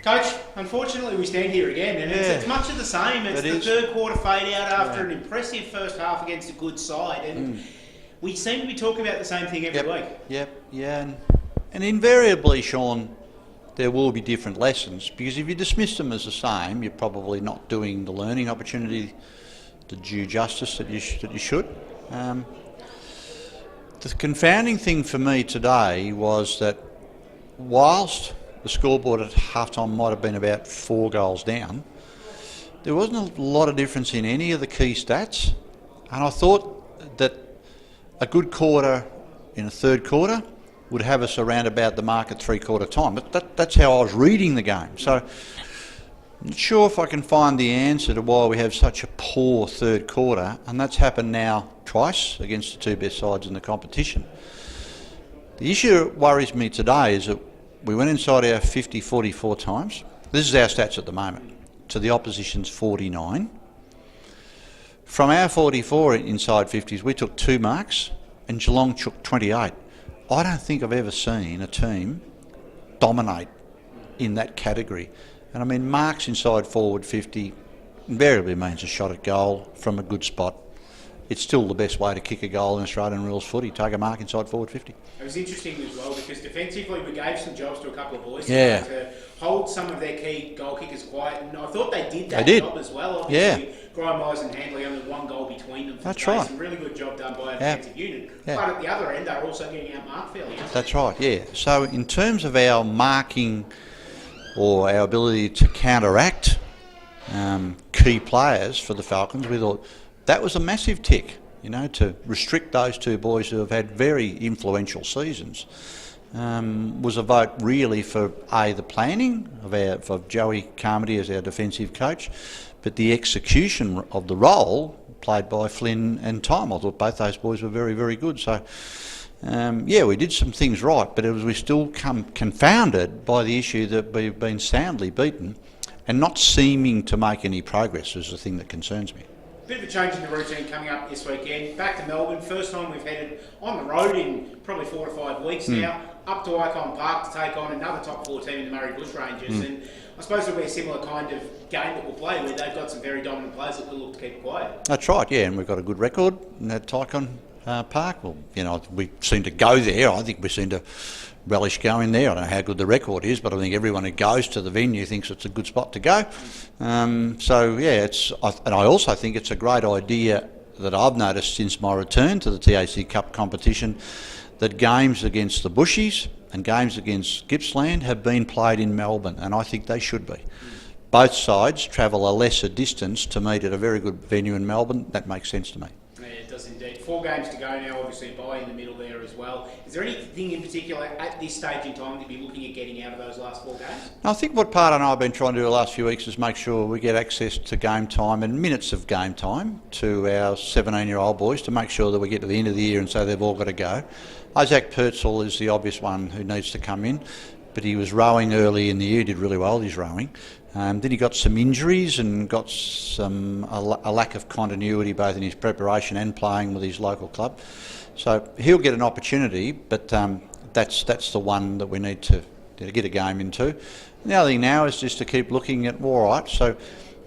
Coach, unfortunately we stand here again, and it's much of the same. It's the third quarter fade out after an impressive first half against a good side, and we seem to be talking about the same thing every week. And invariably, Sean, there will be different lessons, because if you dismiss them as the same, you're probably not doing the learning opportunity the due justice that you should. The confounding thing for me today was that whilst the scoreboard at halftime might have been about 4 goals down, there wasn't a lot of difference in any of the key stats, and I thought that a good quarter in a third quarter would have us around about the mark at 3/4 time. But that's how I was reading the game. So I'm not sure if I can find the answer to why we have such a poor third quarter, and that's happened now twice against the two best sides in the competition. The issue that worries me today is that we went inside our 50 44 times. This is our stats at the moment, to the opposition's 49. From our 44 inside 50s, we took 2 marks and Geelong took 28. I don't think I've ever seen a team dominate in that category. And I mean, marks inside forward 50 invariably means a shot at goal from a good spot. It's still the best way to kick a goal in Australian rules footy, take a mark inside forward 50. It was interesting as well because defensively we gave some jobs to a couple of boys to hold some of their key goal kickers quiet, and I thought they did that job as well. Obviously, Grimes and Handley, only 1 goal between them. That's right. Some really good job done by our defensive unit. But at the other end, they're also getting outmarked fairly. That's right, So in terms of our marking or our ability to counteract key players for the Falcons, we thought that was a massive tick, to restrict those 2 boys who have had very influential seasons. Was a vote really for the planning for Joey Carmody as our defensive coach, but the execution of the role played by Flynn and Tom. I thought both those boys were very, very good. So, we did some things right, but we still come confounded by the issue that we've been soundly beaten and not seeming to make any progress is the thing that concerns me. Bit of a change in the routine coming up this weekend. Back to Melbourne. First time we've headed on the road in probably 4 to 5 weeks now. Up to Icon Park to take on another top 4 team in the Murray Bush Rangers. And I suppose it'll be a similar kind of game that we'll play where they've got some very dominant players that we'll look to keep quiet. That's right, and we've got a good record at Icon Park. Well, we seem to go there. I think we seem to relish going there. I don't know how good the record is, but I think everyone who goes to the venue thinks it's a good spot to go. And I also think it's a great idea that I've noticed since my return to the TAC Cup competition, that games against the Bushies and games against Gippsland have been played in Melbourne, and I think they should be. Both sides travel a lesser distance to meet at a very good venue in Melbourne. That makes sense to me. Yeah, it does indeed. 4 games to go now, obviously a bye in the middle there as well. Is there anything in particular at this stage in time to be looking at getting out of those last 4 games? I think what Part and I have been trying to do the last few weeks is make sure we get access to game time and minutes of game time to our 17-year-old boys to make sure that we get to the end of the year and so they've all got to go. Isaac Purcell is the obvious one who needs to come in, but he was rowing early in the year, did really well, he's rowing. Then he got some injuries and got a lack of continuity both in his preparation and playing with his local club. So he'll get an opportunity, but that's the one that we need to get a game into. And the other thing now is just to keep looking at, so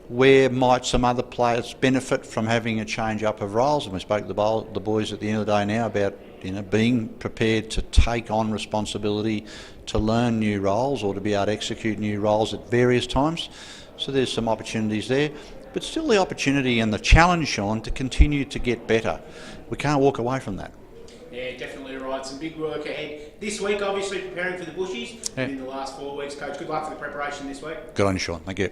where might some other players benefit from having a change up of roles? And we spoke to the boys at the end of the day now about being prepared to take on responsibility, to learn new roles or to be able to execute new roles at various times. So there's some opportunities there, but still the opportunity and the challenge, Sean, to continue to get better. We can't walk away from that. Yeah, definitely right. Some big work ahead. This week, obviously, preparing for the Bushies. And in the last 4 weeks, Coach, good luck for the preparation this week. Good on you, Sean. Thank you.